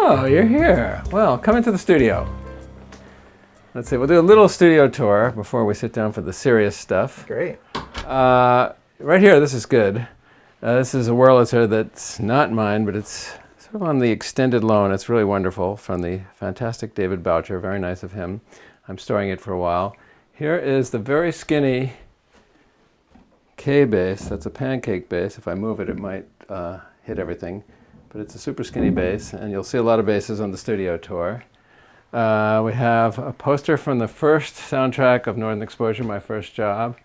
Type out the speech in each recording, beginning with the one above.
Oh, you're here. Well, come into the studio. Let's see, we'll do a little studio tour before we sit down for the serious stuff. Great. Right here, this is good. This is a Wurlitzer that's not mine, but it's sort of on the extended loan. It's really wonderful from the fantastic David Boucher. Very nice of him. I'm storing it for a while. Here is the very skinny K bass. That's a pancake bass. If I move it, it might hit everything. But it's a super skinny bass, and you'll see a lot of basses on the studio tour. We have a poster from the first soundtrack of Northern Exposure, my first job,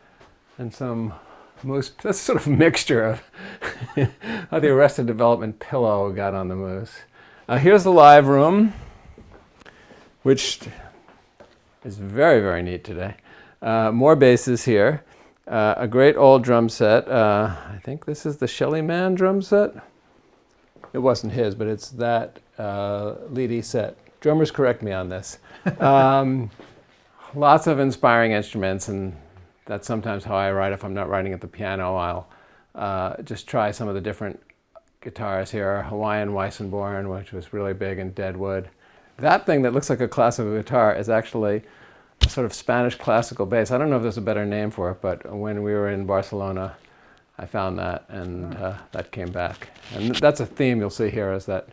and some moose. That's sort of a mixture of how the Arrested Development pillow got on the moose. Here's the live room, which is very, very neat today. More basses here. A great old drum set. I think this is the Shelly Man drum set. It wasn't his, but it's that Leedy set. Drummers correct me on this. Lots of inspiring instruments, and that's sometimes how I write. If I'm not writing at the piano, I'll just try some of the different guitars here. Hawaiian Weissenborn, which was really big in Deadwood. That thing that looks like a classical guitar is actually a sort of Spanish classical bass. I don't know if there's a better name for it, but when we were in Barcelona, I found that, and that came back. And that's a theme you'll see here, is that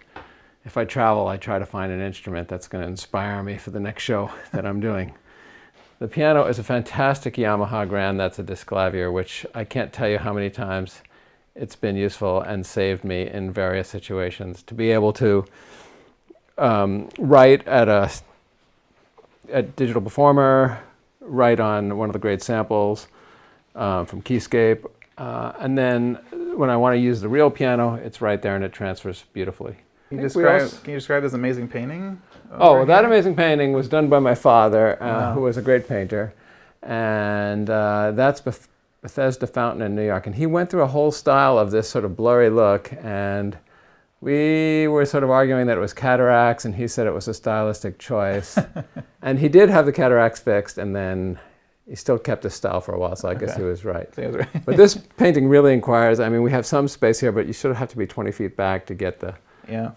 if I travel, I try to find an instrument that's going to inspire me for the next show that I'm doing. The piano is a fantastic Yamaha Grand. That's a Disclavier, which I can't tell you how many times it's been useful and saved me in various situations. To be able to write at Digital Performer, write on one of the great samples from Keyscape, and then when I want to use the real piano, it's right there and it transfers beautifully. Can you describe this amazing painting? Oh, that amazing painting was done by my father, who was a great painter, and that's Bethesda Fountain in New York. And he went through a whole style of this sort of blurry look, and we were sort of arguing that it was cataracts, and he said it was a stylistic choice. And he did have the cataracts fixed, and then he still kept his style for a while, so I guess he was right. So he was right. But this painting really inquires. I mean, we have some space here, but you sort of have to be 20 feet back to get the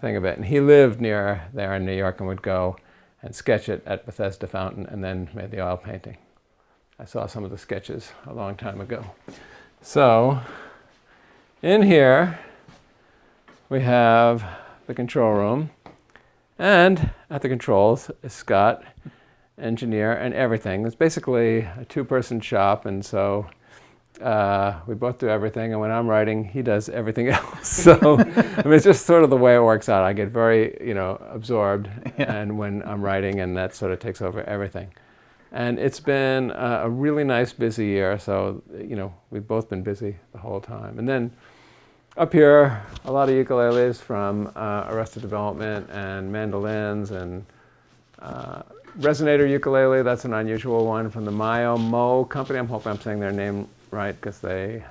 thing of it. And he lived near there in New York and would go and sketch it at Bethesda Fountain and then made the oil painting. I saw some of the sketches a long time ago. So in here, we have the control room. And at the controls is Scott, engineer and everything. It's basically a two-person shop, and so we both do everything, and when I'm writing, he does everything else. So I mean, it's just sort of the way it works out. I get very, absorbed, and when I'm writing, and that sort of takes over everything. And it's been a really nice, busy year, so, we've both been busy the whole time. And then up here, a lot of ukuleles from Arrested Development, and mandolins, and resonator ukulele. That's an unusual one from the Mo company. I'm hoping I'm saying their name right, because they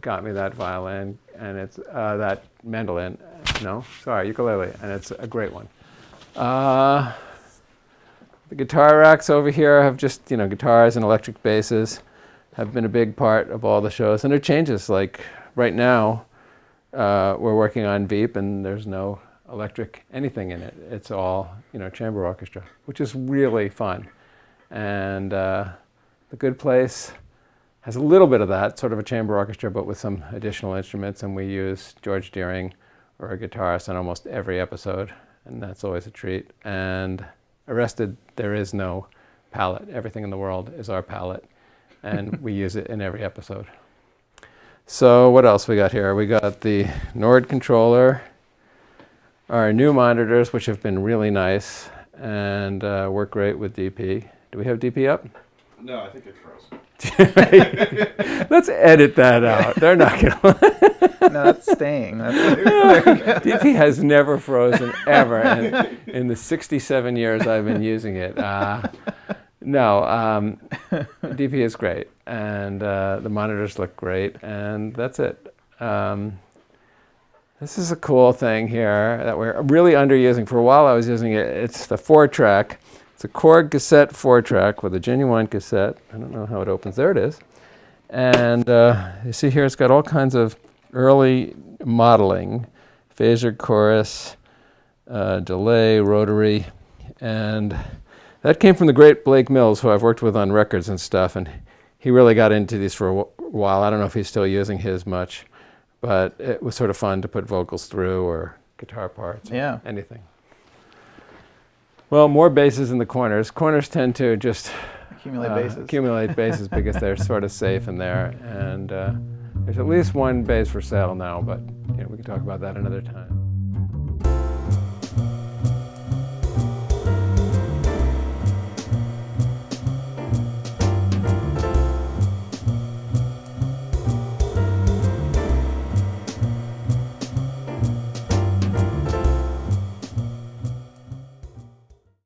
got me that violin, and it's that mandolin. Ukulele, and it's a great one. The guitar racks over here have just, guitars and electric basses have been a big part of all the shows, and it changes. Like right now, we're working on Veep, and there's no electric anything in it. It's all, chamber orchestra, which is really fun. And The Good Place has a little bit of that, sort of a chamber orchestra, but with some additional instruments, and we use George Deering or a guitarist on almost every episode, and that's always a treat. And Arrested, there is no palette. Everything in the world is our palette, and we use it in every episode. So what else we got here? We got the Nord controller, our new monitors, which have been really nice and work great with DP. Do we have DP up? No, I think it froze. Let's edit that out. They're not going to. No, that's staying. DP has never frozen ever in the 67 years I've been using it. DP is great, and the monitors look great, and that's it. This is a cool thing here that we're really underusing. For a while I was using it. It's the 4-track. It's a Korg cassette 4-track with a genuine cassette. I don't know how it opens. There it is. And you see here it's got all kinds of early modeling, phaser chorus, delay, rotary, and that came from the great Blake Mills, who I've worked with on records and stuff, and he really got into these for a while. I don't know if he's still using his much, but it was sort of fun to put vocals through or guitar parts, or anything. Well, more basses in the corners. Corners tend to just accumulate bases because they're sort of safe in there, and there's at least one bass for sale now, but we can talk about that another time.